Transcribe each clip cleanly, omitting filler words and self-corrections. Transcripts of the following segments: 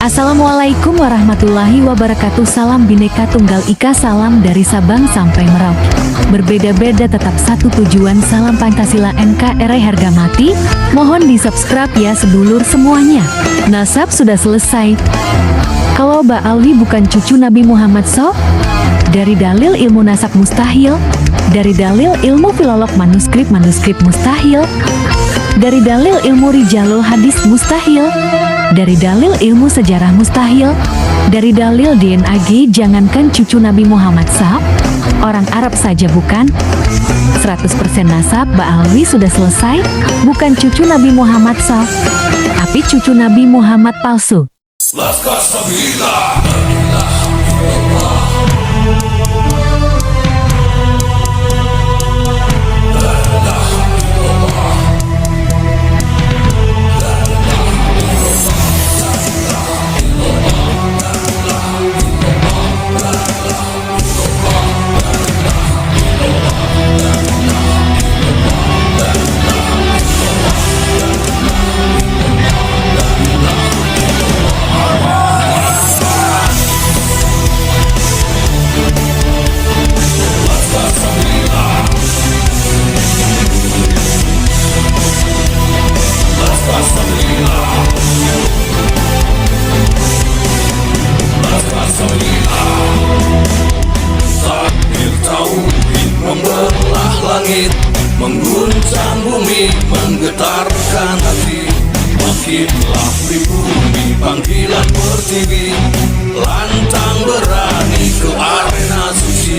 Assalamualaikum warahmatullahi wabarakatuh. Salam Bhinneka Tunggal Ika, salam dari Sabang sampai Merauke. Berbeda-beda tetap satu tujuan, salam Pancasila NKRI harga mati. Mohon di subscribe ya sedulur semuanya. Nasab sudah selesai. Kalau Mbak Alwi bukan cucu Nabi Muhammad SAW? Dari dalil ilmu nasab mustahil. Dari dalil ilmu filolog manuskrip mustahil. Dari dalil ilmu rijalul hadis mustahil. Dari dalil ilmu sejarah mustahil. Dari dalil DNA jangankan cucu Nabi Muhammad SAW, orang Arab saja bukan. 100% nasab Mbak Alwi sudah selesai. Bukan cucu Nabi Muhammad SAW, tapi cucu Nabi Muhammad palsu. Membelah langit, mengguncang bumi, menggetarkan hati. Makinlah pribumi, panggilan pertiwi, lantang berani ke arena suci.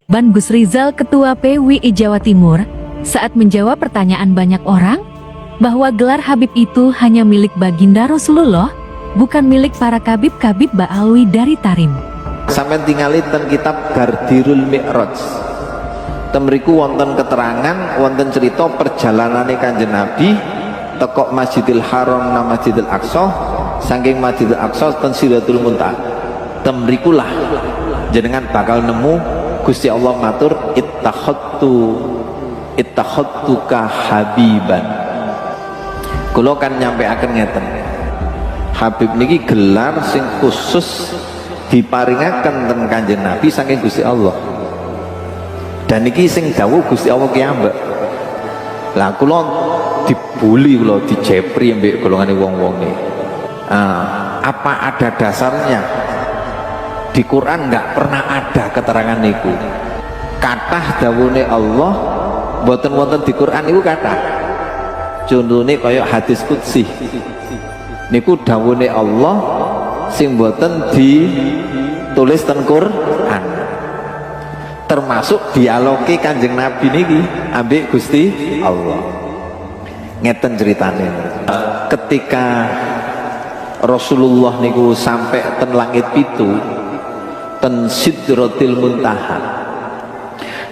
Ban Gus Rizal, Ketua PWI Jawa Timur, saat menjawab pertanyaan banyak orang bahwa gelar Habib itu hanya milik baginda Rasulullah, bukan milik para kabib-kabib, Mbak Alwi dari Tarim. Sampai tinggali ten kitab Gardirul Mi'raj. Temriku wonten keterangan, wonten cerita perjalanane Kanjeng Nabi teko Masjidil Haram nang Masjidil Aqsa, saking Masjidil Aqsa ten Sidratul Muntaha. Temriku lah jenengan bakal nemu Gusti Allah matur ittakhadtuka habiban. Kula kan nyampeaken ngeten. Habib niki gelar sing khusus diparingaken ten Kanjeng Nabi saking Gusti Allah. Dan niki sing dawuh Gusti Allah ki ambek. Lah kula dibuli, kula dijepri mbek golongane wong-wong iki. Apa ada dasarnya? Di Quran enggak pernah ada keterangan niku. Kathah dawuhne Allah mboten wonten di Quran niku kathah. Contone kaya hadis qudsi. Niku dawuhne Allah sing mboten ditulis ten Quran. Termasuk dialogi Kanjeng Nabi niki ambek Gusti Allah. Ngeten ceritane. Ketika Rasulullah niku sampai ten langit pitu, ten Sidratil Muntaha,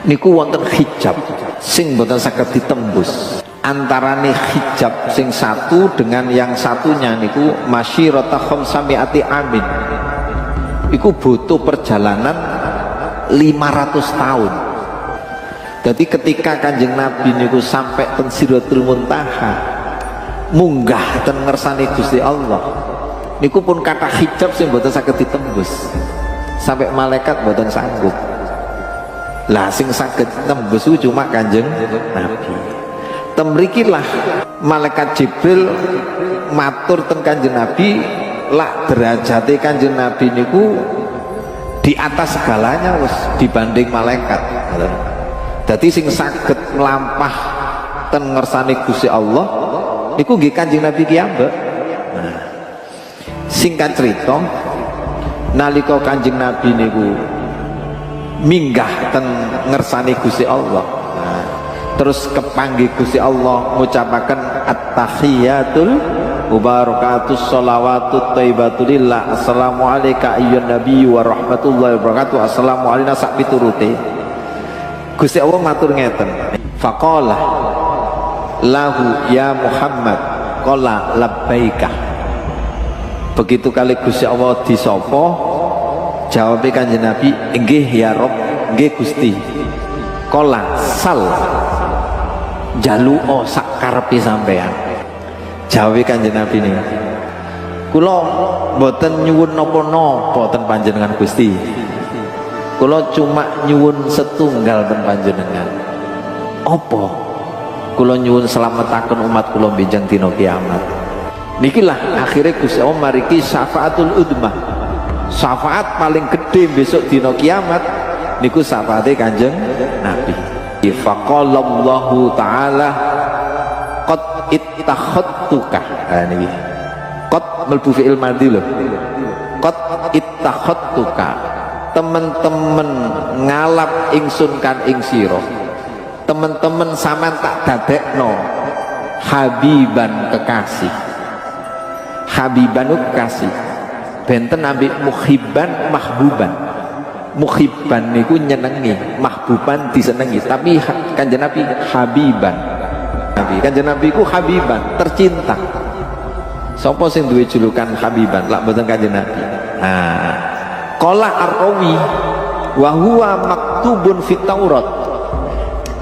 niku wonten hijab sing mboten saged ditembus. Antarane hijab sing satu dengan yang satunya niku masyirata khamsamiati amin. Iku butuh perjalanan 500 tahun. Jadi ketika Kanjeng Nabi niku sampai ten Sidratul Muntaha, munggah ten ngersane Gusti Allah, niku pun kata hijab sing mboten saged ditembus. Sampai malaikat mboten sanggup. Lah sing saged tembus cuma Kanjeng Nabi. Temrikilah malaikat Jibril matur ten Kanjeng Nabi, lak derajate Kanjeng Nabi niku di atas segalanya wis dibanding malaikat. Jadi sing saged melampah ten ngersane Gusti Allah niku nggih Kanjeng Nabi ki ambek. Nah, singkat cerita, nalika Kanjeng Nabi niku minggah ten ngersane Gusti Allah, nah, terus kepanggih Gusti Allah ngucapaken at-tahiyatul mubarakatus sholawatut thayyibatul lillah, assalamu alayka ayyuhan nabi wa rahmatullahi wa barakatuh, assalamu alayna sak piturute. Gusti Allah matur ngeten, faqala lahu ya Muhammad qala labbaika. Begitu kali Gusti Allah disapa, jawab Kanjeng Nabi, nggih ya Rabb, nggih Gusti. Qala sal, jaluo sak karepe sampean. Jawi Kanjeng Nabi ini, Kula mboten nyuwun napa-napa ten panjenengan Gusti. Kula cuma nyuwun setunggal ten panjenengan. Apa? Kula nyuwun slametaken umat kula benjang dina kiamat. Nikilah akhirnya Gusti Allah mariki syafaatul udmah. Syafaat paling gede besok dina kiamat niku syafaate Kanjeng Nabi. Faqalallahu ta'ala qad ittakhadtuka. Nah niki qad melbu fi'il madhi lho. Qad ittakhadtuka. Temen-temen ngalap ingsun kan ing sira. Temen-temen sampean tak dadekno habiban kekasih. Habiban kekasih. Benten ambek muhibban mahbuban. Muhibban niku nyenengi, mahbuban disenengi, tapi Kanjeng Nabi habiban. Kanjeng Nabi ku habiban, tercinta. Sapa sing duwe julukan habiban? Lak mboten Kanjeng Nabi. Nah, qala ar-rawi wa huwa maktubun fit Taurat.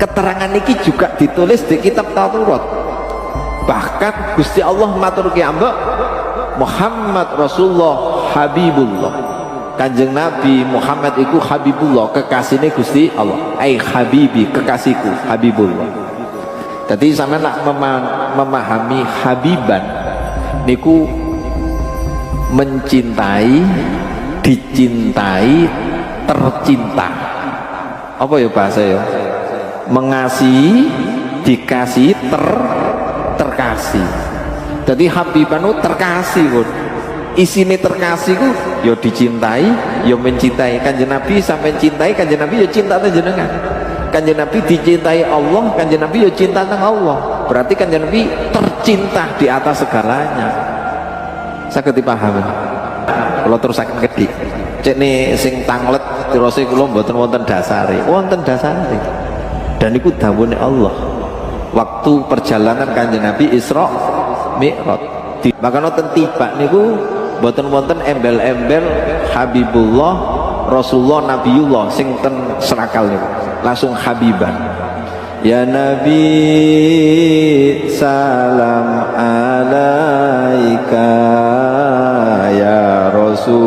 Keterangan iki juga ditulis di kitab Taurat. Bahkan Gusti Allah matur ki ambek Muhammad Rasulullah Habibullah. Kanjeng Nabi Muhammad iku Habibullah, kekasihnya Gusti Allah. Ai habibi, kekasihku, Habibullah. Jadi sampeyan nak memahami habiban niku mencintai, dicintai, tercinta. Apa ya bahasa ya? Mengasihi, dikasih, terkasih. Jadi habiban itu terkasih pun. Isine terkasih ku yo dicintai, yo mencintai. Kanjeng Nabi sampai cintai, Kanjeng Nabi yo cinta jenengan. Kanjeng Nabi dicintai Allah, Kanjeng Nabi yo cinta nang Allah. Berarti Kanjeng Nabi tercinta di atas segalanya. Saged dipahami. Kula terusaken kedik. Cek ne sing tanglet terose kula mboten wonten dasare. Wonten dasare. Dan iku dawuhne Allah. Waktu perjalanan Kanjeng Nabi Isra Mi'raj. Maka nonton tiba niku boten wonten embel-embel Habibullah, Rasulullah, Nabiullah sing ten serakal niku. Langsung habiban. Ya Nabi salam alaika, ya Rasul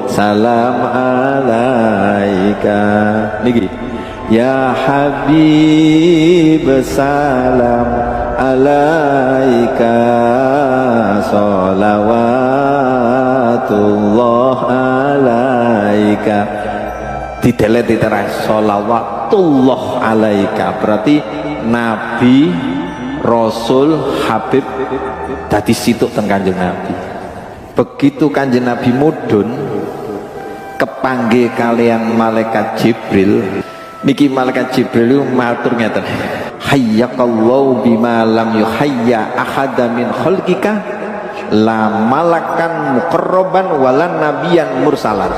salam alaika. Niki ya Habib salam alaika, sholawatullah alaika. Didelet diteras sholawatullah alaika, berarti Nabi, Rasul, Habib dadi situk teng Kanjeng Nabi. Begitu Kanjeng Nabi mudhun kepanggih kalian malaikat Jibril. Niki malaikat Jibril matur ngeten, hayyakallahu bima lam yuhayya ahada min khalqika la malakan muqarraban wala nabiyan mursalan.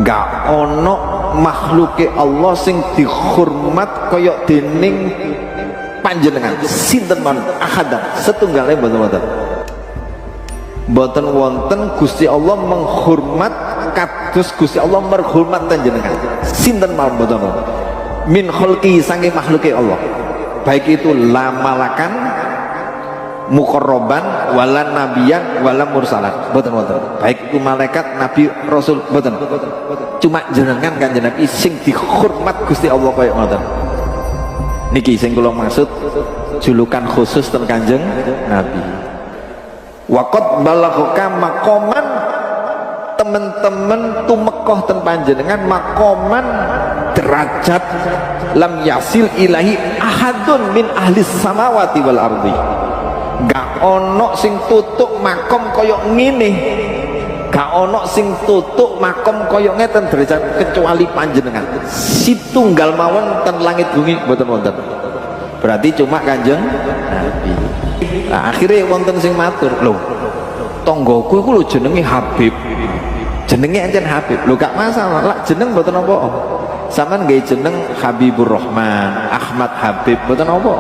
Gak ono makhluke Allah sing dihormat kaya dening panjenengan sinten man ahadan setunggalnya mboten mboten wonten Gusti Allah menghormat kados Gusti Allah menghormat panjenengan sinten mal mboten min khalqi sange makhluke Allah, baik itu la malakan muqarraban wala nabiyan wala mursalan, mboten wonten, baik itu malaikat, nabi, rasul, mboten. Cuma jenengan Kanjeng Nabi sing dihormat Gusti Allah kaya ngoten. Niki sing kula maksud julukan khusus ten Kanjeng Nabi. Waqad balaghaka maqaman, temen-temen tumekoh ten panjenengan maqaman derajat lam yasil ilahi ahadun min ahlis samawati wal ardi. Gak ono sing tutuk makom koyok ngene, gak ono sing tutuk makom koyok ngeten derajat kecuali panjenengan situnggal mawon ten langit bumi mboten wonten. Berarti cuma Kanjeng Nabi. Nah, akhirnya wonten sing matur, lho tonggoku iku lho jenenge Habib, jenenge ancen Habib. Lho gak masalah, lak jeneng mboten apa. Sampeyan gawe jeneng Habibur Rahman, Ahmad Habib mboten apa.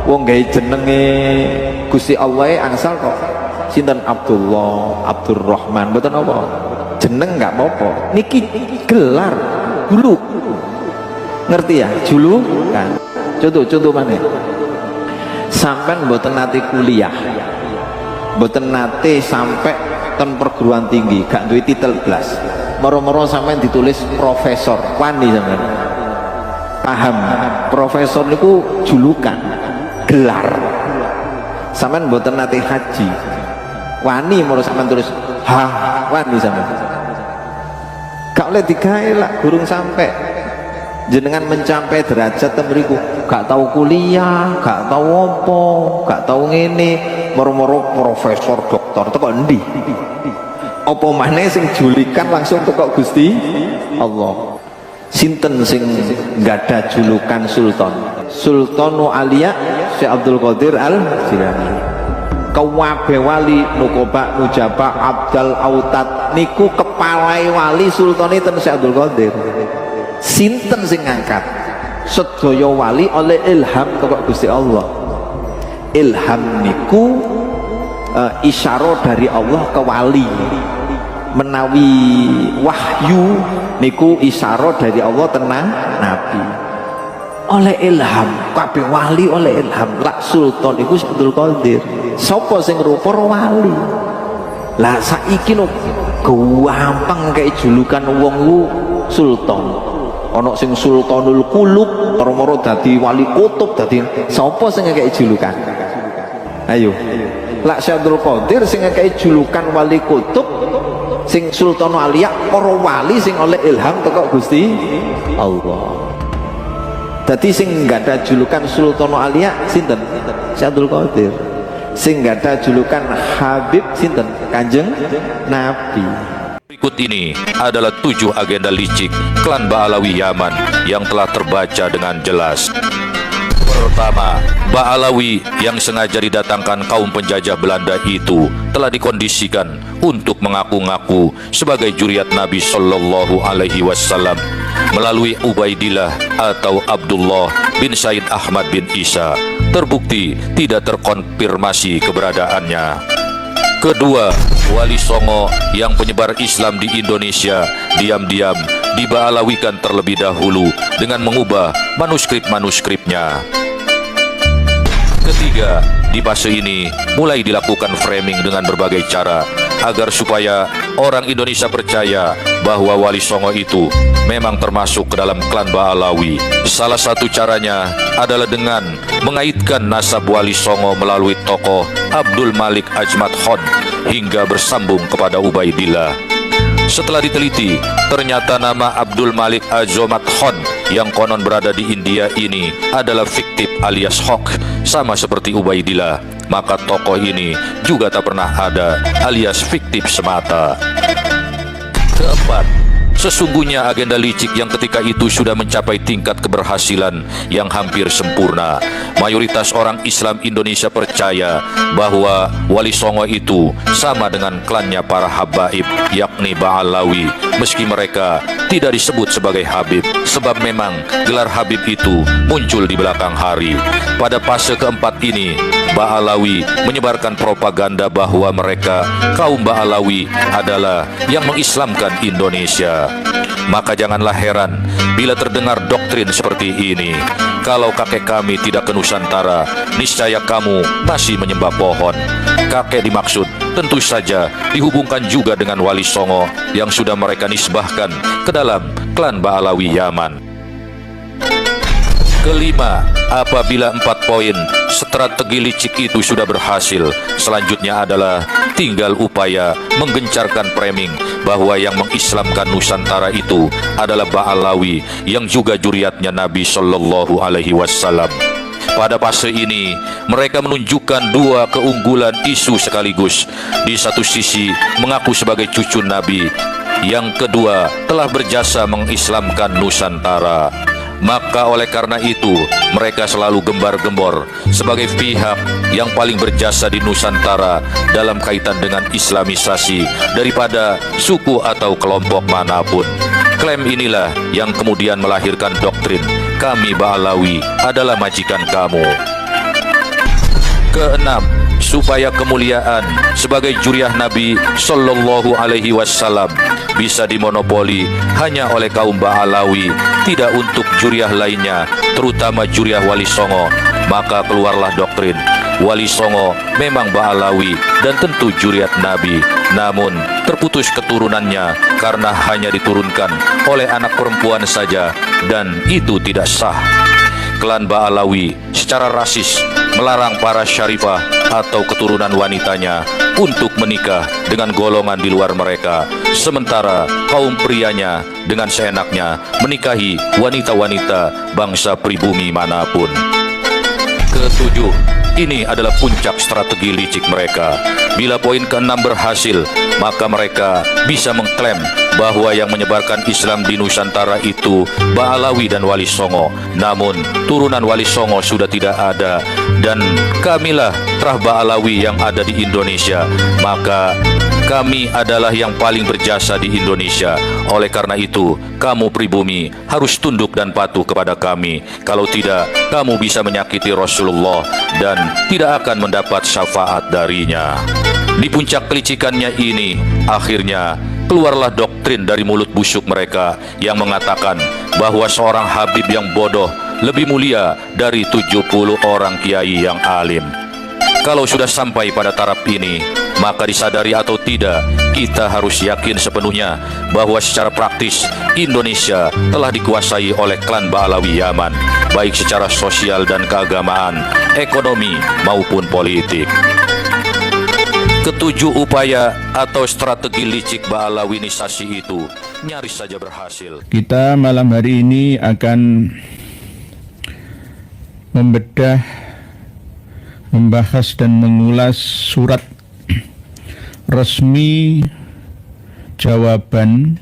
Wong gawe jenenge Gusti Allah angsal kok sinten Abdullah, Abdurrahman mboten apa. Jeneng gak apa-apa. Niki gelar dulu. Ngerti ya? Julukan. Contoh mana? Sampean mboten nate kuliah. mboten nate sampai ten perguruan tinggi, gak duwe titel blas. Moro-moro sampean ditulis profesor, wani sampean. Paham? Profesor niku julukan, gelar. Sampean mboten nate haji. Wani moro sampean tulis wani sampean. Gak oleh digawe lak gurung sampai jenengan mencapai derajat temriku, gak tahu kuliah, gak tahu apa, gak tahu ngene, moro-moro profesor doktor teko endi? Apa maneh sing julikan langsung teko Gusti Allah. Sinten sing nggada julukan sultan? Sultanu Aliya Syekh Abdul Qadir Al-Jilani. Kawabe wali Nukoba Nujaba Abdal Autat niku kepalai wali sultane ten Syekh Abdul Qadir. Sinten sing ngangkat? Sedaya wali oleh ilham teko Gusti Allah. Ilham niku isyarah dari Allah ke wali. Menawi wahyu niku isyarah dari Allah tenang nabi. Oleh ilham, kabeh wali oleh ilham. Lak sultan iku Abdul Qadir. Sapa sing rupa wali? Lah saiki lho gampang kayak julukan wong ku sultan. Ana sing Sultanul Qulub, moro-moro dadi wali kutub, dadi sapa sing kayak julukan? Ayo. Lak Syekh Abdul Qadir sing kayak julukan wali kutub, sing Sultan Aliya para wali sing oleh ilham teko Gusti Allah. Dadi sing nggak ada julukan Sultan Aliya sinten? Syekh Abdul Qadir. Sing nggak ada julukan Habib sinten? Kanjeng Nabi. Berikut ini adalah 7 agenda licik klan Ba'alawi Yaman yang telah terbaca dengan jelas. Pertama, Ba'alawi yang sengaja didatangkan kaum penjajah Belanda itu telah dikondisikan untuk mengaku-ngaku sebagai juriat Nabi Shallallahu Alaihi Wasallam melalui Ubaidillah atau Abdullah bin Said Ahmad bin Isa. Terbukti tidak terkonfirmasi keberadaannya. Kedua, Wali Songo yang penyebar Islam di Indonesia diam-diam diba'alawikan terlebih dahulu dengan mengubah manuskrip-manuskripnya. Ketiga, di fase ini mulai dilakukan framing dengan berbagai cara agar supaya orang Indonesia percaya bahwa Wali Songo itu memang termasuk ke dalam klan Ba'alawi. Salah satu caranya adalah dengan mengaitkan nasab Wali Songo melalui tokoh Abdul Malik Ajmat Khan hingga bersambung kepada Ubaidillah. Setelah diteliti, ternyata nama Abdul Malik Ajmat Khan yang konon berada di India ini adalah fiktif alias hoax, sama seperti Ubaidillah. Maka tokoh ini juga tak pernah ada alias fiktif semata. Keempat, sesungguhnya agenda licik yang ketika itu sudah mencapai tingkat keberhasilan yang hampir sempurna. Mayoritas orang Islam Indonesia percaya bahwa Wali Songo itu sama dengan klannya para habaib, yakni Ba'alawi, meski mereka tidak disebut sebagai Habib, sebab memang gelar Habib itu muncul di belakang hari. Pada fase keempat ini, Ba'alawi menyebarkan propaganda bahwa mereka, kaum Ba'alawi, adalah yang mengislamkan Indonesia. Maka janganlah heran bila terdengar doktrin seperti ini. Kalau kakek kami tidak ke Nusantara, niscaya kamu masih menyembah pohon. Kakek dimaksud tentu saja dihubungkan juga dengan Wali Songo yang sudah mereka nisbahkan ke dalam klan Ba'alawi Yaman. Kelima, apabila 4 poin strategi licik itu sudah berhasil, selanjutnya adalah tinggal upaya menggencarkan framing bahwa yang mengislamkan Nusantara itu adalah Ba'alawi yang juga juriatnya Nabi Shallallahu Alaihi Wasallam. Pada fase ini, mereka menunjukkan 2 keunggulan isu sekaligus. Di satu sisi mengaku sebagai cucu Nabi, yang kedua telah berjasa mengislamkan Nusantara. Maka oleh karena itu mereka selalu gembar-gembor sebagai pihak yang paling berjasa di Nusantara dalam kaitan dengan islamisasi daripada suku atau kelompok manapun. Klaim inilah yang kemudian melahirkan doktrin kami Ba'alawi adalah majikan kamu. Keenam, supaya kemuliaan sebagai juriah Nabi Shallallahu Alaihi Wasallam bisa dimonopoli hanya oleh kaum Ba'alawi, tidak untuk juriah lainnya, terutama juriah Wali Songo, maka keluarlah doktrin Wali Songo memang Ba'alawi dan tentu juriat Nabi, namun terputus keturunannya karena hanya diturunkan oleh anak perempuan saja dan itu tidak sah. Klan Ba'alawi secara rasis melarang para syarifah atau keturunan wanitanya untuk menikah dengan golongan di luar mereka, sementara kaum prianya dengan seenaknya menikahi wanita-wanita bangsa pribumi manapun. Ketujuh, ini adalah puncak strategi licik mereka. Bila poin ke-6 berhasil, maka mereka bisa mengklaim bahwa yang menyebarkan Islam di Nusantara itu Ba'alawi dan Wali Songo. Namun, turunan Wali Songo sudah tidak ada, dan kamilah terah Ba'alawi yang ada di Indonesia. Maka kami adalah yang paling berjasa di Indonesia. Oleh karena itu, kamu pribumi harus tunduk dan patuh kepada kami. Kalau tidak, kamu bisa menyakiti Rasulullah dan tidak akan mendapat syafaat darinya. Di puncak kelicikannya ini, akhirnya keluarlah doktrin dari mulut busuk mereka yang mengatakan bahwa seorang Habib yang bodoh lebih mulia dari 70 orang kiai yang alim. Kalau sudah sampai pada taraf ini, maka disadari atau tidak, kita harus yakin sepenuhnya bahwa secara praktis Indonesia telah dikuasai oleh klan Ba'alawi Yaman, baik secara sosial dan keagamaan, ekonomi maupun politik. Ketujuh upaya atau strategi licik Ba'alawinisasi itu nyaris saja berhasil. Kita malam hari ini akan membahas dan mengulas surat resmi jawaban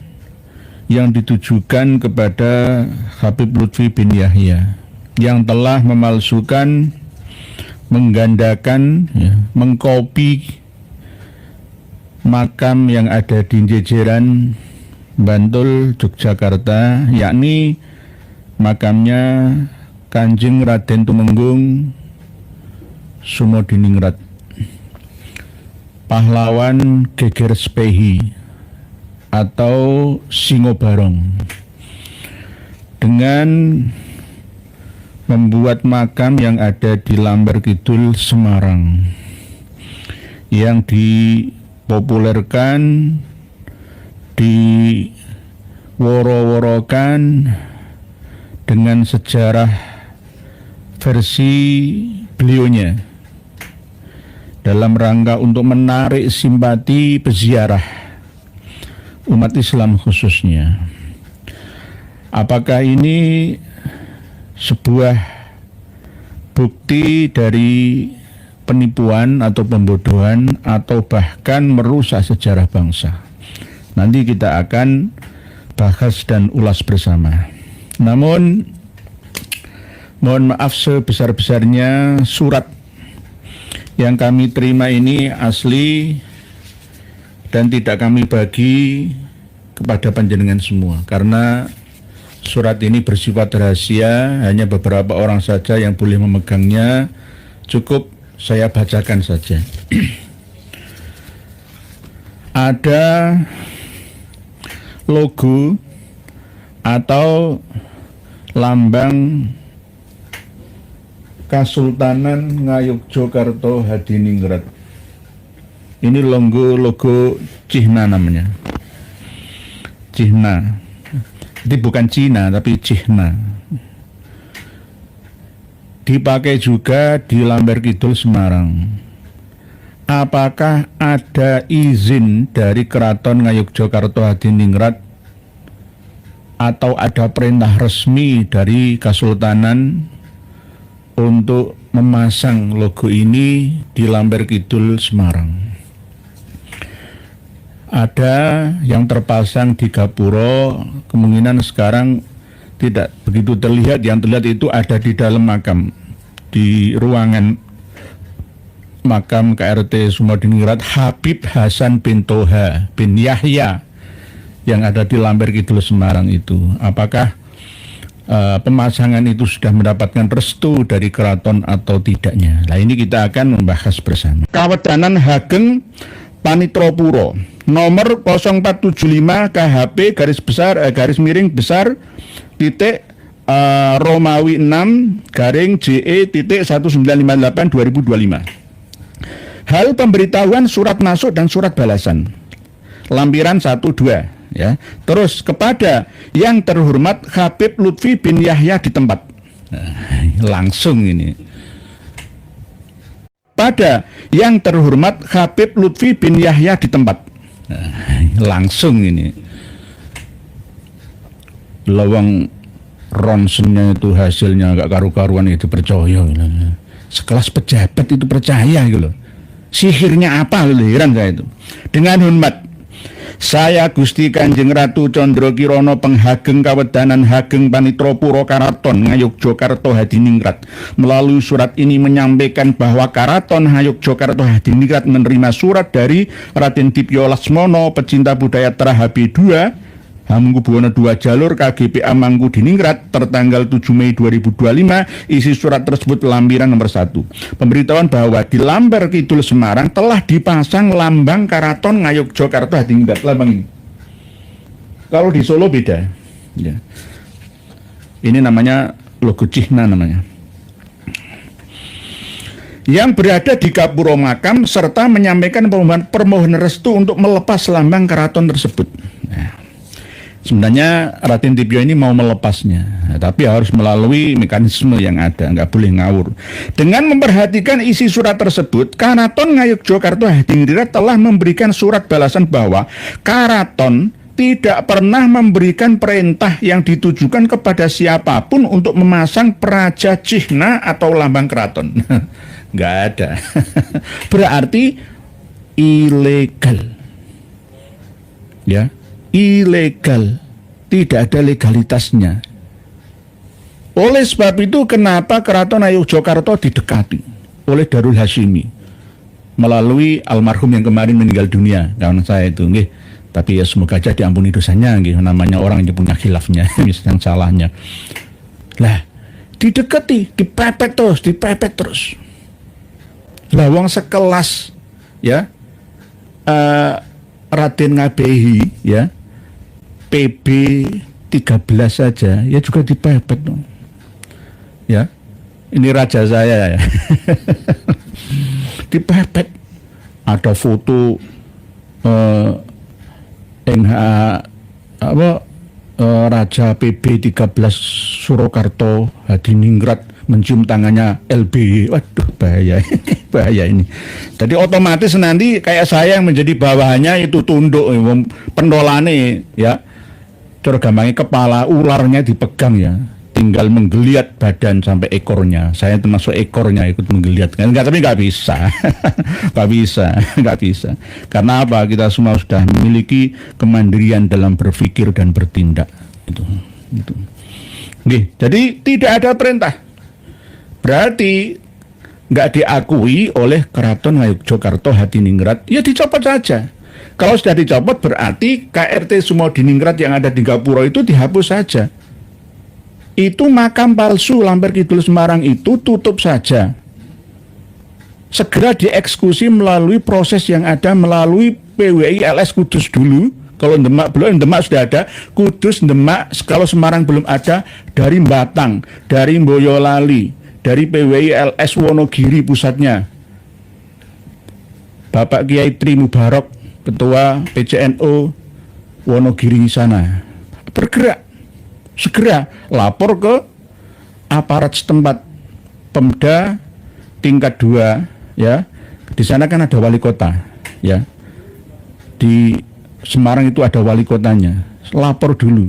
yang ditujukan kepada Habib Lutfi bin Yahya yang telah memalsukan, menggandakan, mengkopi makam yang ada di Jejeran, Bantul, Yogyakarta, yakni makamnya Kanjeng Raden Tumenggung Sumodiningrat, pahlawan Geger Spehi atau Singobarong, dengan membuat makam yang ada di Lamber Kidul, Semarang, yang dipopulerkan, diworo-worokan dengan sejarah versi beliaunya dalam rangka untuk menarik simpati peziarah umat Islam khususnya. Apakah ini sebuah bukti dari penipuan atau pembodohan atau bahkan merusak sejarah bangsa? Nanti kita akan bahas dan ulas bersama. Namun mohon maaf sebesar-besarnya, surat yang kami terima ini asli dan tidak kami bagi kepada panjenengan semua, karena surat ini bersifat rahasia, hanya beberapa orang saja yang boleh memegangnya. Cukup saya bacakan saja. Ada logo atau lambang Kasultanan Ngayogyakarta Hadiningrat. Ini logo Cihna namanya. Cihna. Ini bukan Cina tapi Cihna. Dipakai juga di Lamber Kidul, Semarang. Apakah ada izin dari Keraton Ngayogyakarta Hadiningrat atau ada perintah resmi dari Kasultanan untuk memasang logo ini di Lamber Kidul, Semarang? Ada yang terpasang di Gapuro, kemungkinan sekarang tidak begitu terlihat. Yang terlihat itu ada di dalam makam, di ruangan makam KRT Sumodiningrat Habib Hasan bin Toha bin Yahya yang ada di Lamber Kidul, Semarang itu. Apakah pemasangan itu sudah mendapatkan restu dari keraton atau tidaknya? Nah, ini kita akan membahas bersama. Kawedanan Hageng Panitropuro nomor 0475 KHP garis miring besar titik Romawi 6 garing JE titik 1958 2025. Hal pemberitahuan surat masuk dan surat balasan. Lampiran 1-2 ya. Terus kepada yang terhormat Habib Lutfi bin Yahya di tempat. Nah, langsung ini. Pada yang terhormat Habib Lutfi bin Yahya di tempat. Nah, langsung ini. Lawang ronsennya itu hasilnya agak karu-karuan itu percaya. Sekelas pejabat itu percaya gitu loh. Sihirnya apa heran saya itu. Dengan hormat, saya Gusti Kanjeng Ratu Condro Kirono Penghageng Kawedanan Hageng Panitro Puro Karaton Ngayogyakarta Hadiningrat melalui surat ini menyampaikan bahwa Karaton Ngayogyakarta Hadiningrat menerima surat dari Raden Dipyo Lasmono pecinta budaya Terahb 2 Hamengkubuwono 2 Jalur KGPA Mangkudiningrat tertanggal 7 Mei 2025. Isi surat tersebut lampiran nomor 1. Pemberitahuan bahwa di Lamber Kidul Semarang telah dipasang lambang Karaton Ngayogyakarta Hadiningrat. Lambang ini. Kalau di Solo beda. Ya. Ini namanya logo Cihna namanya. Yang berada di Gapuro Makam serta menyampaikan permohonan restu untuk melepas lambang keraton tersebut. Nah. Sebenarnya Raden Dipyo ini mau melepasnya, tapi harus melalui mekanisme yang ada, nggak boleh ngawur. Dengan memperhatikan isi surat tersebut, Karaton Ngayogyakarta Hadiningrat telah memberikan surat balasan bahwa Karaton tidak pernah memberikan perintah yang ditujukan kepada siapapun untuk memasang praja cihna atau lambang keraton. Nggak ada. Berarti ilegal. Ya. Ilegal, tidak ada legalitasnya. Oleh sebab itu kenapa Keraton Ngayogyakarta didekati oleh Darul Hashimi melalui almarhum yang kemarin meninggal dunia, kawan saya itu, nggih. Tapi ya semoga aja diampuni dosanya, nggih. Namanya orang yang punya khilafnya, yang salahnya. Lah, didekati, dipepet terus. Lah wong sekelas ya Raden Ngabehi ya PB 13 saja ya juga dipepet dong. Ya. Ini raja saya ya. Dipepet. Ada foto Raja PB 13 Surakarta Hadiningrat mencium tangannya LB. Waduh, bahaya. Bahaya ini. Jadi otomatis nanti kayak saya yang menjadi bawahannya itu tunduk pendolane ya. Gampangnya kepala ularnya dipegang ya, tinggal menggeliat badan sampai ekornya. Saya termasuk ekornya ikut menggeliat. Enggak, tapi nggak bisa. nggak bisa. Karena apa? Kita semua sudah memiliki kemandirian dalam berpikir dan bertindak. Itu. Oke, jadi tidak ada perintah. Berarti nggak diakui oleh Keraton Ngayogyakarta Hadiningrat, ya dicopot saja. Kalau sudah dicopot berarti KRT Sumodiningrat yang ada di Gapuro itu dihapus saja. Itu makam palsu Lamber Kidul Semarang itu tutup saja. Segera dieksekusi melalui proses yang ada melalui PWI LS Kudus dulu. Kalau Demak belum, Demak sudah ada. Kudus, Demak, kalau Semarang belum ada, dari Batang, dari Boyolali, dari PWI LS Wonogiri pusatnya. Bapak Kiai Tri Mubarok, Ketua PCNO Wonogiri sana, bergerak, segera lapor ke aparat setempat, Pemda tingkat 2 ya. Di sana kan ada wali kota ya. Di Semarang itu ada wali kotanya. Lapor dulu,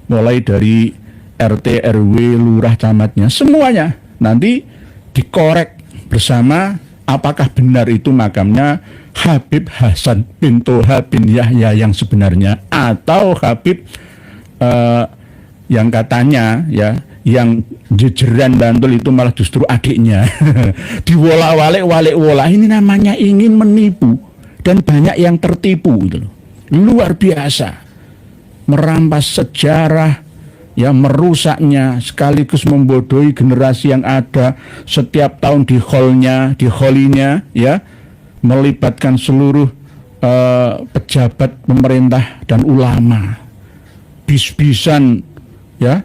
mulai dari RT, RW, lurah, camatnya, semuanya. Nanti dikorek bersama apakah benar itu makamnya Habib Hasan bin Toha bin Yahya yang sebenarnya, atau Habib yang katanya ya, yang jejeran Bantul itu malah justru adiknya. Diwolak-walik, ini namanya ingin menipu, dan banyak yang tertipu gitu loh. Luar biasa, merampas sejarah ya, merusaknya, sekaligus membodohi generasi yang ada. Setiap tahun di holinya ya, melibatkan seluruh pejabat pemerintah dan ulama, bis-bisan ya,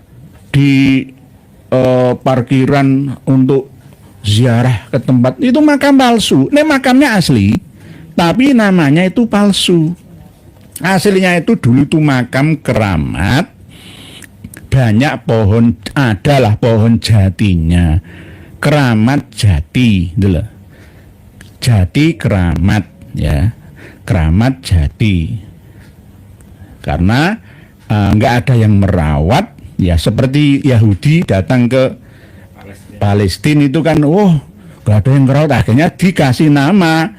parkiran untuk ziarah ke tempat itu makam palsu. Ini makamnya asli, tapi namanya itu palsu. Aslinya itu dulu itu makam keramat, banyak pohon, adalah pohon jatinya, keramat jati, dulu. Jati keramat, ya, keramat jati. Karena nggak ada yang merawat, ya seperti Yahudi datang ke Palestina itu kan, nggak ada yang merawat, akhirnya dikasih nama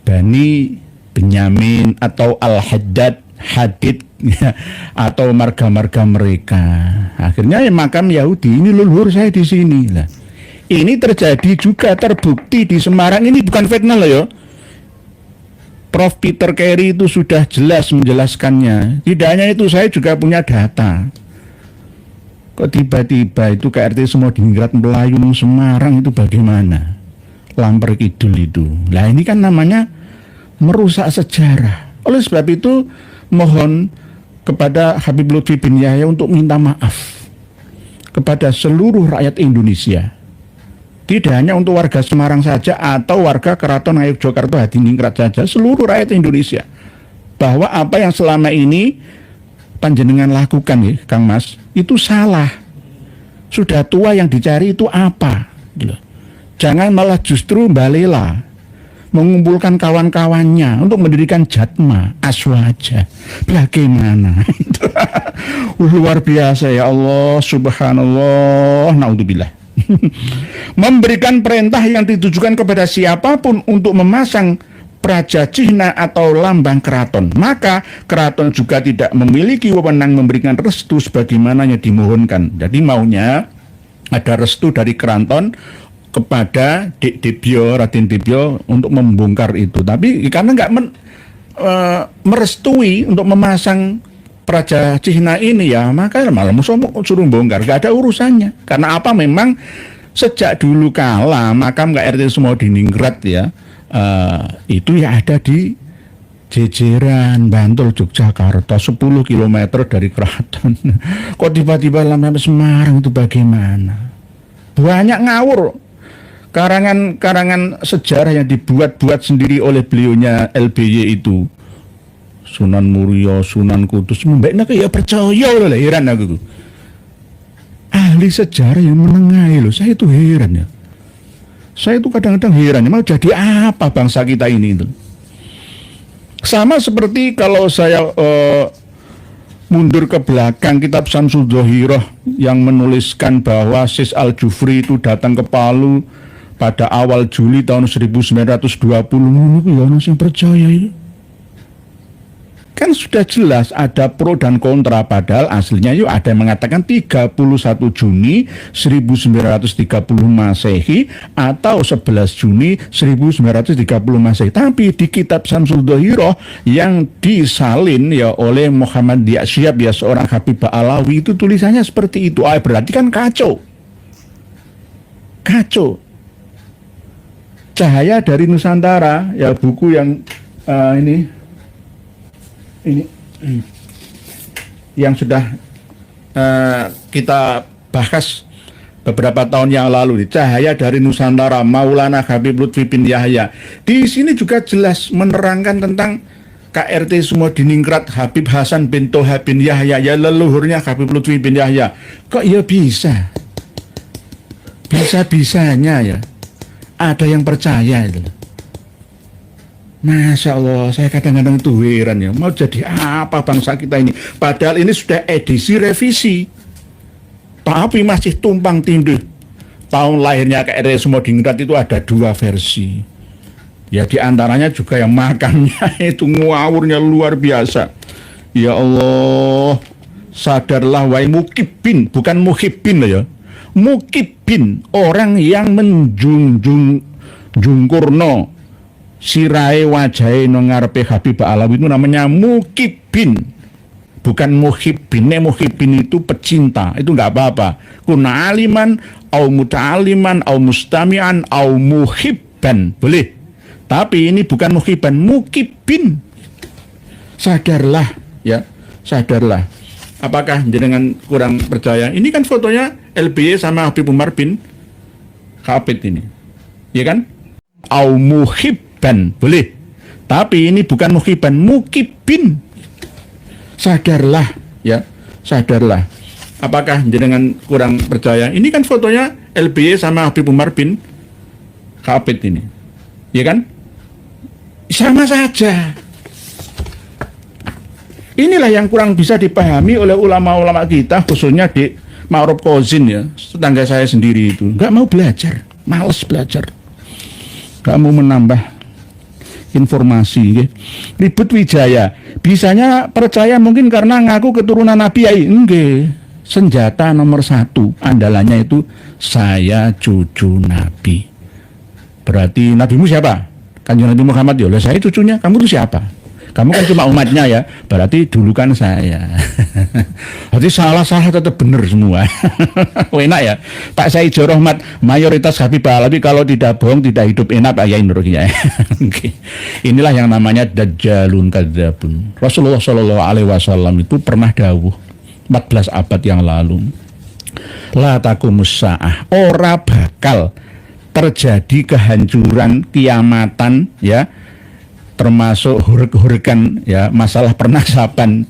Bani Benyamin atau Al-Haddad, Hadid, ya, atau marga-marga mereka. Akhirnya ya makam Yahudi, ini leluhur saya di sini lah. Ini terjadi juga, terbukti di Semarang. Ini bukan fitnah loh ya. Prof. Peter Carey itu sudah jelas menjelaskannya. Tidak hanya itu, saya juga punya data. Kok tiba-tiba itu KRT Sumodiningrat Melayu Semarang itu bagaimana? Lamper Kidul itu. Lah ini kan namanya merusak sejarah. Oleh sebab itu mohon kepada Habib Lutfi bin Yahya untuk minta maaf kepada seluruh rakyat Indonesia. Tidak hanya untuk warga Semarang saja atau warga Keraton Ngayogyakarta Hadiningrat saja, seluruh rakyat Indonesia. Bahwa apa yang selama ini panjenengan lakukan ya, Kang Mas, itu salah. Sudah tua yang dicari itu apa? Jangan malah justru balela mengumpulkan kawan-kawannya untuk mendirikan Jatma Aswaja. Bagaimana? Luar biasa ya Allah, subhanallah, naudzubillah. Memberikan perintah yang ditujukan kepada siapapun untuk memasang praja cihna atau lambang keraton, maka keraton juga tidak memiliki wewenang memberikan restu sebagaimana yang dimohonkan. Jadi maunya ada restu dari keraton kepada Debyo, Raden Debyo untuk membongkar itu. Tapi karena nggak merestui untuk memasang praja cihna ini ya, maka malah suruh bongkar, nggak ada urusannya. Karena apa? Memang sejak dulu kala makam KRT Sumodiningrat ya, itu ya ada di jejeran Bantul, Yogyakarta, 10 km dari keraton. Kok tiba-tiba sampai Semarang itu bagaimana? Banyak ngawur. Karangan sejarah yang dibuat-buat sendiri oleh beliaunya LBY itu, Sunan Muria, Sunan Kudus, mbaknya ya percaya loh, heran aku. Ahli sejarah yang menengahi loh, saya itu heran ya. Saya itu kadang-kadang heran, mau jadi apa bangsa kita ini itu. Sama seperti kalau saya mundur ke belakang kitab Syamsul Dhohirah yang menuliskan bahwa Sis Al-Jufri itu datang ke Palu pada awal Juli tahun 1920, ya yang percaya itu. Kan sudah jelas ada pro dan kontra, padahal aslinya yuk ada yang mengatakan 31 Juni 1930 Masehi atau 11 Juni 1930 Masehi. Tapi di kitab Syamsul Dhohirah yang disalin ya oleh Muhammad Diasyab ya seorang Habib Ba'alawi itu tulisannya seperti itu. Berarti kan kacau. Kacau. Cahaya dari Nusantara ya, buku yang ini yang sudah kita bahas beberapa tahun yang lalu, Cahaya dari Nusantara Maulana Habib Lutfi bin Yahya. Di sini juga jelas menerangkan tentang KRT Sumodiningrat Habib Hasan bin Toha bin Yahya, ya leluhurnya Habib Lutfi bin Yahya. Kok ya bisa-bisanya ya ada yang percaya itu. Masya Allah, saya kadang-kadang tuh heran ya, mau jadi apa bangsa kita ini? Padahal ini sudah edisi revisi, tapi masih tumpang tindih. Tahun lahirnya KRT Sumodiningrat itu ada 2 versi. Ya diantaranya juga yang makamnya itu ngawurnya luar biasa. Ya Allah, sadarlah wahai mukibin, bukan muhibbin ya. Mukibin, orang yang menjunjung jungkurno sirai wajai ngarepe Habib Ba'alawi itu namanya mukibin, bukan muhibbin. Muhibbin itu pecinta, itu nggak apa-apa. Kuna aliman, au muta'aliman, au mustami'an, au muhibban, boleh. Tapi ini bukan muhibban, mukibin. Sadarlah ya, sadarlah. Apakah jenengan kurang percaya? Ini kan fotonya LBY sama Habib Umar bin Khattab ini, ya kan? Au muhibban, boleh. Tapi ini bukan muhibban, mukibin. Sadarlah, ya, sadarlah. Apakah jenengan kurang percaya? Ini kan fotonya LBY sama Habib Umar bin Khattab ini, ya kan? Sama saja. Inilah yang kurang bisa dipahami oleh ulama-ulama kita, khususnya di Ma'ruf Kozin, ya, tetangga saya sendiri itu. Nggak mau belajar, males belajar. Nggak mau menambah informasi. Ya. Ribut Wijaya. Bisanya percaya mungkin karena ngaku keturunan Nabi. Ya, enggak. Senjata nomor 1 andalannya itu saya cucu Nabi. Berarti nabimu siapa? Kanjeng Nabi Muhammad. Ya, saya cucunya. Kamu itu siapa? Kamu kan cuma umatnya, ya. Berarti dulu kan saya. Berarti salah-salah tetap benar semua. Enak ya. Pak Said Rahmat, mayoritas Habib Alawi kalau tidak bohong tidak hidup enak, ya menurutnya. Inilah yang namanya dajjalun kadzabun. Rasulullah Shallallahu Alaihi Wasallam itu pernah dawuh 14 abad yang lalu. La taqumus saah, ora bakal terjadi kehancuran, kiamatan, ya, termasuk hurek-hurekan, ya, masalah pernasaban,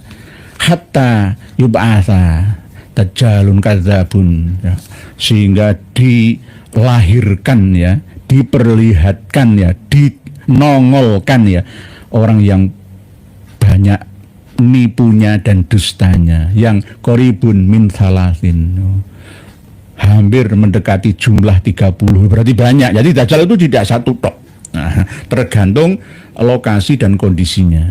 hatta yub'atsa dajjalun kadzabun, ya, sehingga dilahirkan, ya, diperlihatkan, ya, dinongolkan, ya, orang yang banyak nipunya dan dustanya, yang qoribun min salasin, hampir mendekati jumlah 30, berarti banyak. Jadi dajjal itu tidak satu tok. Nah, tergantung lokasi dan kondisinya.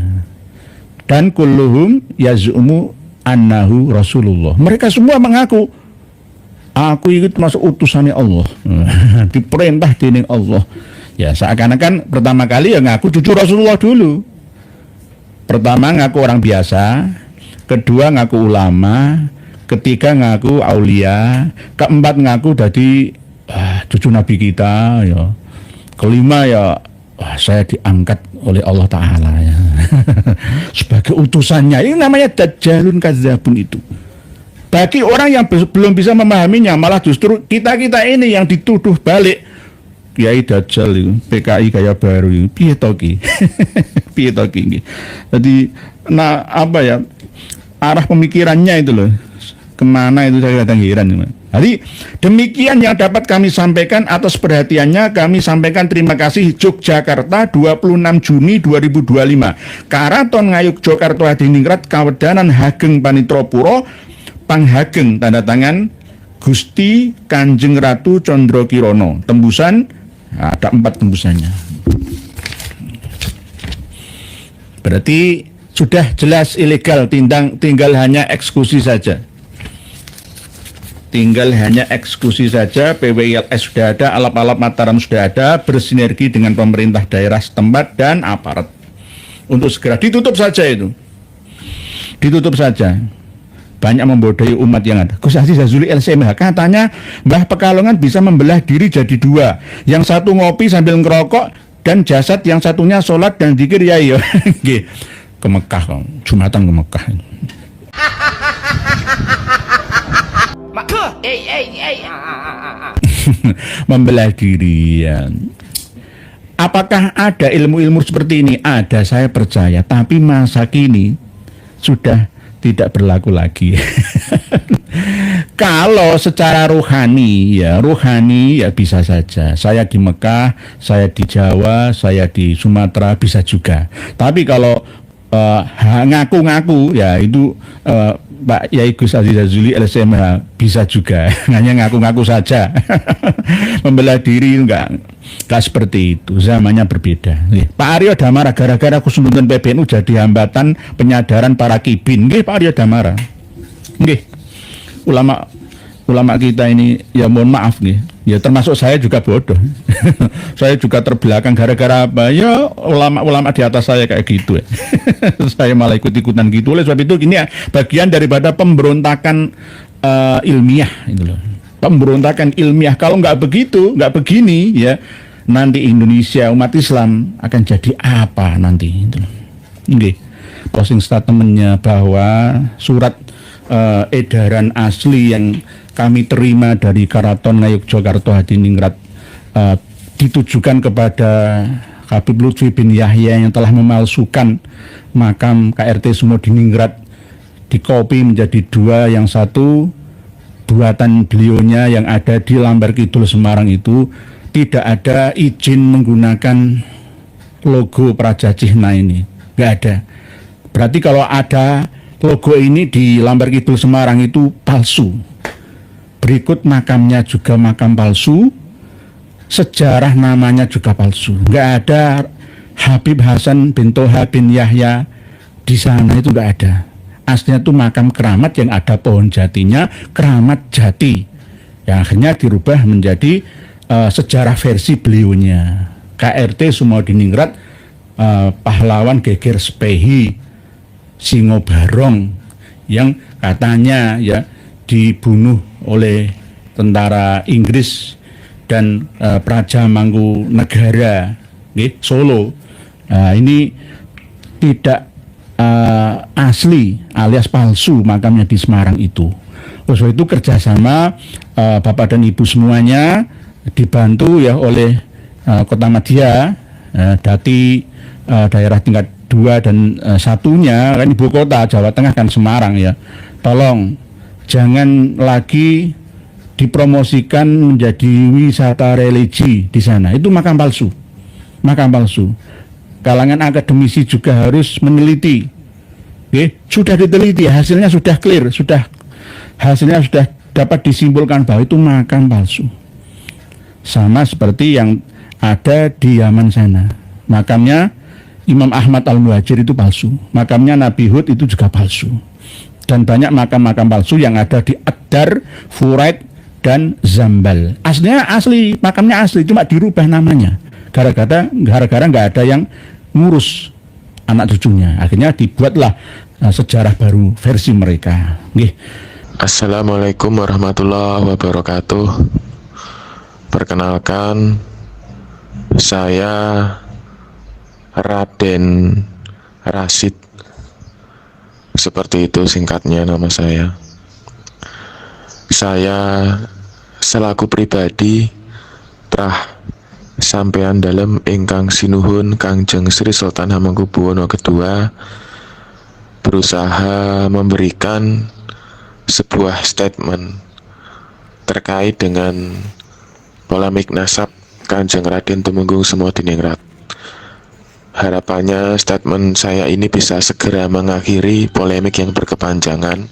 Dan kulluhum yaz'umu annahu Rasulullah. Mereka semua mengaku aku itu masuk utusannya Allah. Diperintah dening Allah. Ya, seakan-akan pertama kali ya ngaku cucu Rasulullah dulu. Pertama ngaku orang biasa, kedua ngaku ulama, ketiga ngaku aulia, keempat ngaku dari cucu Nabi kita, ya. Kelima ya, saya diangkat oleh Allah Ta'ala, ya. Sebagai utusannya. Ini namanya dajjalun kadzabun itu. Bagi orang yang belum bisa memahaminya, malah justru kita-kita ini yang dituduh balik. Kiai Dajjal itu, PKI gaya baru itu, piye to ki? Piye to ki? Jadi, nah apa ya, arah pemikirannya itu loh, kemana itu saya kadang heran. Jadi demikian yang dapat kami sampaikan. Atas perhatiannya kami sampaikan terima kasih. Yogyakarta 26 Juni 2025. Karaton Ngayuk Jokarto Hadiningrat Kawedanan Hageng Panitropuro Panghageng, tanda tangan Gusti Kanjeng Ratu Condro Kirono. Tembusan ada 4 tembusannya. Berarti sudah jelas ilegal, tinggal hanya eksekusi saja. Tinggal hanya eksekusi saja. PWILS sudah ada, alap-alap Mataram sudah ada, bersinergi dengan pemerintah daerah setempat dan aparat untuk segera ditutup saja itu. Ditutup saja. Banyak membodohi umat yang ada. Gus Aziz Jazuli LCMH katanya Mbah Pekalongan bisa membelah diri jadi 2. Yang satu ngopi sambil ngerokok dan jasad yang satunya sholat dan zikir, ya iya. Ke Mekah, Jumatan ke Mekah. Membelah diri, ya. Apakah ada ilmu-ilmu seperti ini? Ada, saya percaya. Tapi masa kini sudah tidak berlaku lagi. Kalau secara rohani ya bisa saja. Saya di Mekah, saya di Jawa, saya di Sumatera bisa juga. Tapi kalau ngaku-ngaku ya itu Pak Yai Gus Aziz Jazuli LCMH bisa juga. Hanya ngaku-ngaku saja. Membela diri enggak seperti itu. Zamannya berbeda. Pak Aryo Damara gara-gara kesundutan PBNU jadi hambatan penyadaran para kibin. Nggih, Pak Aryo Damara. Nggih. Ulama kita ini ya mohon maaf nih. Ya termasuk saya juga bodoh. Saya juga terbelakang gara-gara apa? Ya ulama-ulama di atas saya kayak gitu ya. Saya malah ikut-ikutan gitu. Oleh sebab itu ini bagian daripada pemberontakan ilmiah itu loh. Pemberontakan ilmiah. Kalau nggak begitu, nggak begini ya, nanti Indonesia umat Islam akan jadi apa nanti itu loh. Nggih. Posting statementnya bahwa surat edaran asli yang kami terima dari Karaton Ngayogyakarta Hadiningrat ditujukan kepada Habib Lutfi bin Yahya yang telah memalsukan makam KRT Sumodiningrat, dikopi menjadi dua, yang satu buatan beliaunya yang ada di Lambar Kidul Semarang itu tidak ada izin menggunakan logo Praja Cihna ini, nggak ada. Berarti kalau ada logo ini di Lambar Kidul Semarang itu palsu. Berikut makamnya juga makam palsu, sejarah namanya juga palsu. Nggak ada Habib Hasan bin Toha bin Yahya di sana, itu nggak ada. Aslinya itu makam keramat yang ada pohon jatinya, keramat jati, yang akhirnya dirubah menjadi sejarah versi beliaunya. KRT Sumodiningrat, pahlawan geger Sepehi Singo Barong yang katanya ya dibunuh oleh tentara Inggris dan Praja Mangkunegara Solo. Ini tidak asli alias palsu makamnya di Semarang itu. Oleh itu kerjasama Bapak dan Ibu semuanya dibantu ya oleh Kota Madia, Dati daerah tingkat 2 dan satunya kan ibu kota Jawa Tengah kan Semarang ya. Tolong jangan lagi dipromosikan menjadi wisata religi di sana. Itu makam palsu. Makam palsu. Kalangan akademisi juga harus meneliti. Sudah diteliti, hasilnya sudah clear, hasilnya sudah dapat disimpulkan bahwa itu makam palsu. Sama seperti yang ada di Yaman sana. Makamnya Imam Ahmad Al-Muhajir itu palsu. Makamnya Nabi Hud itu juga palsu. Dan banyak makam-makam palsu yang ada di Ad-Dar, Furaid, dan Zambal. Aslinya asli, makamnya asli, cuma dirubah namanya. Gara-gara nggak ada yang ngurus anak cucunya. Akhirnya dibuatlah sejarah baru versi mereka. Assalamualaikum warahmatullahi wabarakatuh. Perkenalkan, saya Raden Rasid, seperti itu singkatnya nama saya. Saya selaku pribadi telah sampean dalam ingkang sinuhun Kangjeng Sri Sultan Hamengkubuwono II berusaha memberikan sebuah statement terkait dengan polemik nasab Kanjeng Raden Tumenggung Sumodiningrat. Harapannya statement saya ini bisa segera mengakhiri polemik yang berkepanjangan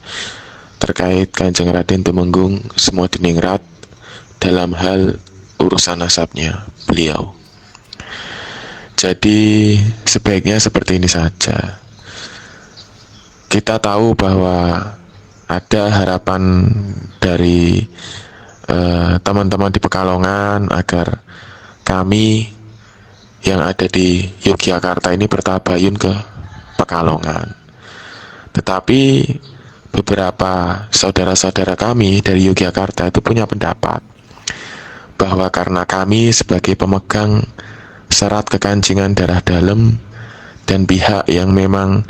terkait Kanjeng Raden Tumenggung Sumodiningrat dalam hal urusan nasabnya beliau. Jadi sebaiknya seperti ini saja. Kita tahu bahwa ada harapan dari teman-teman di Pekalongan agar kami yang ada di Yogyakarta ini bertabayun ke Pekalongan. Tetapi beberapa saudara-saudara kami dari Yogyakarta itu punya pendapat bahwa karena kami sebagai pemegang syarat kekancingan darah dalam dan pihak yang memang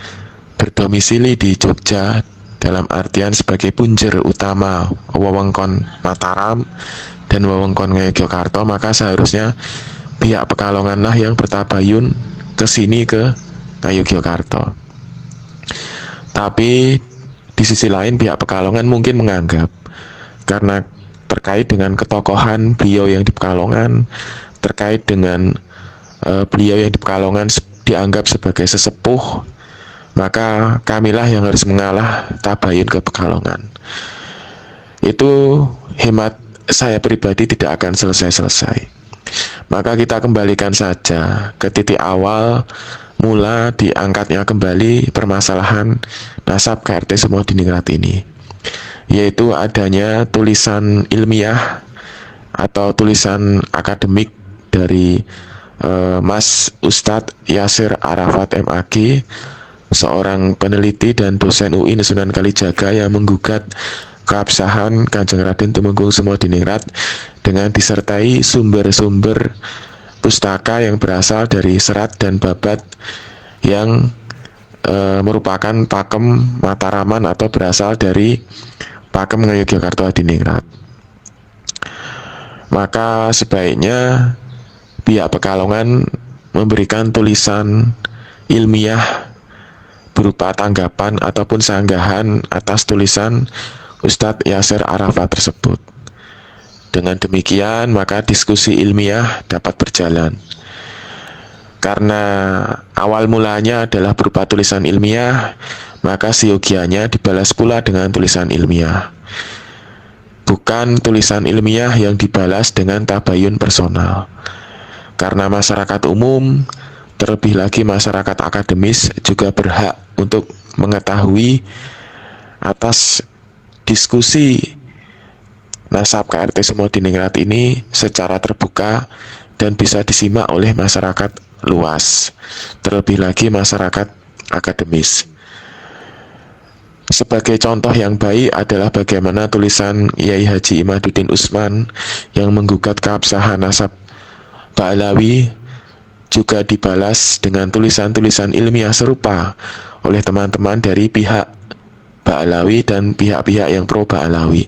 berdomisili di Jogja dalam artian sebagai punjer utama wewengkon Mataram dan wewengkon Ngayogyakarta, maka seharusnya pihak Pekalongan lah yang bertabayun ke sini ke Ngayogyakarta. Tapi di sisi lain pihak Pekalongan mungkin menganggap karena terkait dengan ketokohan beliau yang di Pekalongan, terkait dengan beliau yang di Pekalongan dianggap sebagai sesepuh, maka kamilah yang harus mengalah tabayun ke Pekalongan. Itu hemat saya pribadi tidak akan selesai-selesai. Maka kita kembalikan saja ke titik awal mula diangkatnya kembali permasalahan nasab KRT Sumodiningrat ini, yaitu adanya tulisan ilmiah atau tulisan akademik dari Mas Ustadz Yasir Arafat MAG, seorang peneliti dan dosen UI Sunan Kalijaga yang menggugat keabsahan Kanjeng Raden Tumenggung Sumodiningrat dengan disertai sumber-sumber pustaka yang berasal dari serat dan babat yang merupakan pakem Mataraman atau berasal dari Pakem Ngayogyakarta Adiningrat. Maka sebaiknya pihak Pekalongan memberikan tulisan ilmiah berupa tanggapan ataupun sanggahan atas tulisan Ustadz Yasir Arafat tersebut. Dengan demikian maka diskusi ilmiah dapat berjalan. Karena awal mulanya adalah berupa tulisan ilmiah, maka siogianya dibalas pula dengan tulisan ilmiah. Bukan tulisan ilmiah yang dibalas dengan tabayun personal. Karena masyarakat umum, terlebih lagi masyarakat akademis juga berhak untuk mengetahui atas diskusi Nasab KRT Sumodiningrat ini secara terbuka dan bisa disimak oleh masyarakat luas, terlebih lagi masyarakat akademis. Sebagai contoh yang baik adalah bagaimana tulisan Yai Haji Imaduddin Usman yang menggugat keabsahan nasab Ba'alawi juga dibalas dengan tulisan-tulisan ilmiah serupa oleh teman-teman dari pihak Ba'alawi dan pihak-pihak yang pro Ba'alawi.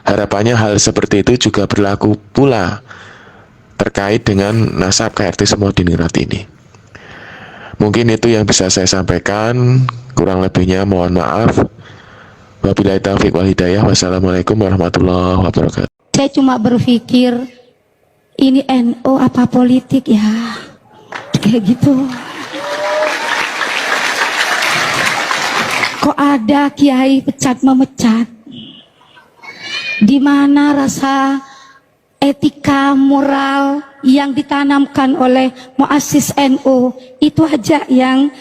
Harapannya hal seperti itu juga berlaku pula terkait dengan nasab KRT Sumodiningrat ini. Mungkin itu yang bisa saya sampaikan, kurang lebihnya mohon maaf. Wabillahi taufiq wal hidayah. Wassalamualaikum warahmatullahi wabarakatuh. Saya cuma berpikir ini NU apa politik ya, kayak gitu. Kok ada kiai pecat memecat? Di mana rasa etika moral yang ditanamkan oleh muassis NU? Itu aja yang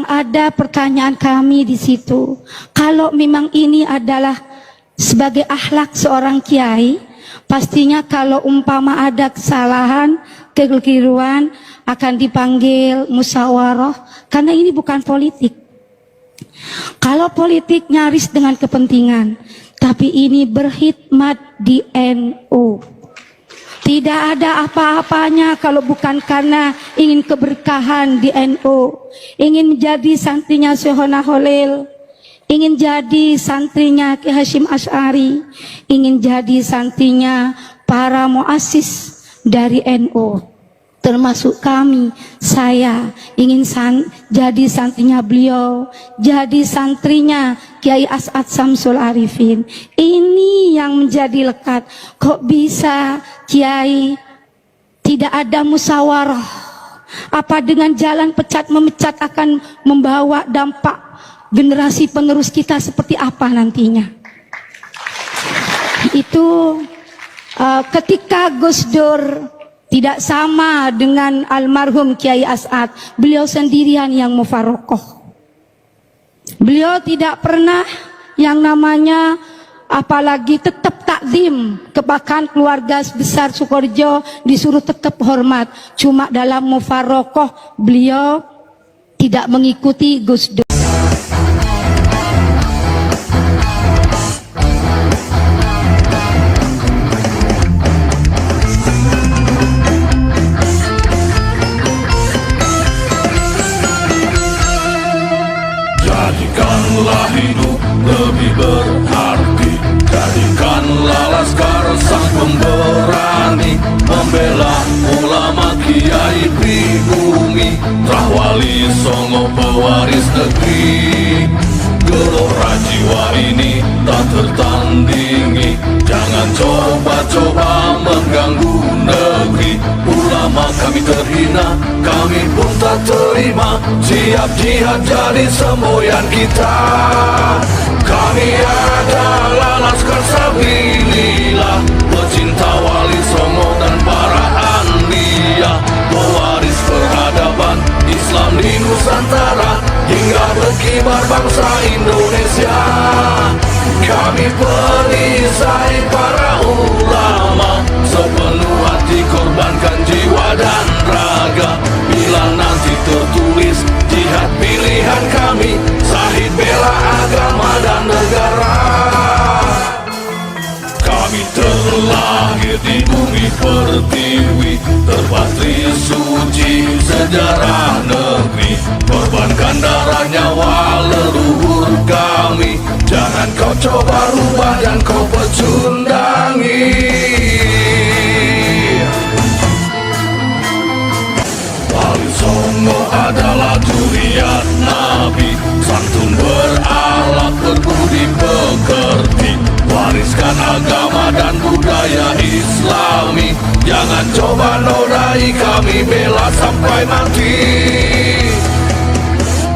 ada pertanyaan kami di situ. Kalau memang ini adalah sebagai akhlak seorang kiai, pastinya kalau umpama ada kesalahan, kekeliruan akan dipanggil musyawarah, karena ini bukan politik. Kalau politik nyaris dengan kepentingan, tapi ini berkhidmat di NU. Tidak ada apa-apanya kalau bukan karena ingin keberkahan di NU, ingin menjadi santrinya Syekhona Khalil, ingin jadi santrinya Ki Hasyim Asy'ari, ingin jadi santrinya para muassis dari NU, termasuk kami. Saya ingin jadi santrinya beliau, jadi santrinya Kiai As'ad Samsul Arifin. Ini yang menjadi lekat. Kok bisa Kiai tidak ada musyawarah? Apa dengan jalan pecat memecat akan membawa dampak generasi penerus kita seperti apa nantinya? Itu ketika Gus Dur tidak sama dengan almarhum Kiai As'ad, beliau sendirian yang mufarokoh. Beliau tidak pernah yang namanya apalagi tetap takzim, bahkan keluarga besar Sukoharjo disuruh tetap hormat. Cuma dalam mufarokoh beliau tidak mengikuti Gus Dur. Jadikanlah hidup lebih berarti, jadikanlah laskar sang pemberani, membela ulama kiai pribumi, Rahwali Songo pewaris negeri. Gelora jiwa ini tak tertandingi, jangan coba-coba mengganggu negeri. Ulama kami terhina, kami pun tak terima, siap jihad jadi semboyan kita. Kami adalah laskar sabilillah, pecinta Wali Songo dan para anbiya, pewaris peradaban Islam di Nusantara, hingga berkibar bangsa Indonesia. Kami perisai para ulama, sepenuh hati korbankan jiwa dan raga. Bila nanti tertulis jihad pilihan kami, sahid bela agama dan negara. Kami terlahir di bumi pertiwi, terpatri suci sejarah negeri, korbankan darah nyawa leluhur kami. Jangan kau coba rubah dan kau pecundangi. Wali Songo adalah juriat Nabi, santun berakhlak berbudi pekerti, wariskan agama dan budaya Islami. Jangan coba nodai kami, bela sampai mati.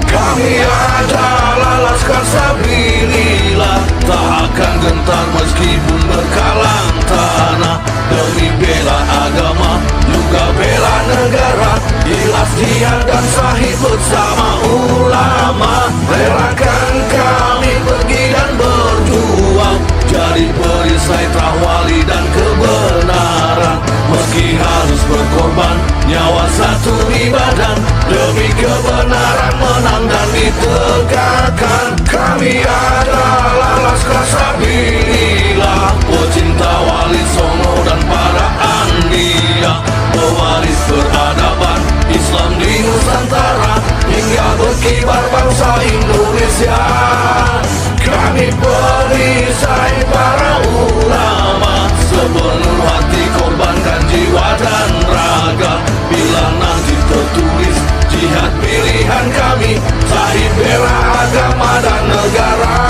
Kami adalah Laskar Sabilillah, tak akan gentar meskipun berkalang tanah. Demi bela agama, juga bela negara, ikhlas jihad dan sahih bersama ulama. Relakan kami pergi dan berjuang, jadi perisai Trawali dan kebenaran. Meski harus berkorban nyawa satu di badan, demi kebenaran menang dan ditegakkan. Kami adalah Laskar Sabilillah, pecinta Wali Songo dan para anbiya, pewaris peradaban Islam di Nusantara, hingga berkibar bangsa Indonesia. Kami perisai para ulama, sepenuh hati korbankan jiwa dan raga. Bila nanti tertulis jihad pilihan kami, sahih bela agama dan negara.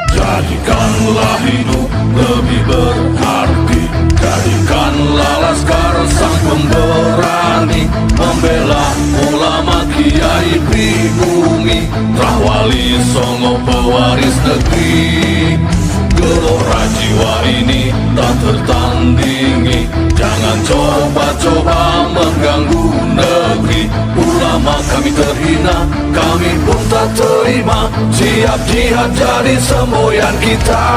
Jadikanlah hidup lebih berarti, jadikanlah Laskar sang pemberani, membela ulama kiai pribumi, Trawali Songo pewaris negeri. Gelora jiwa ini tak tertandingi, jangan coba-coba mengganggu negeri. Ulama kami terhina, kami pun tak terima, siap jihad jadi semboyan kita.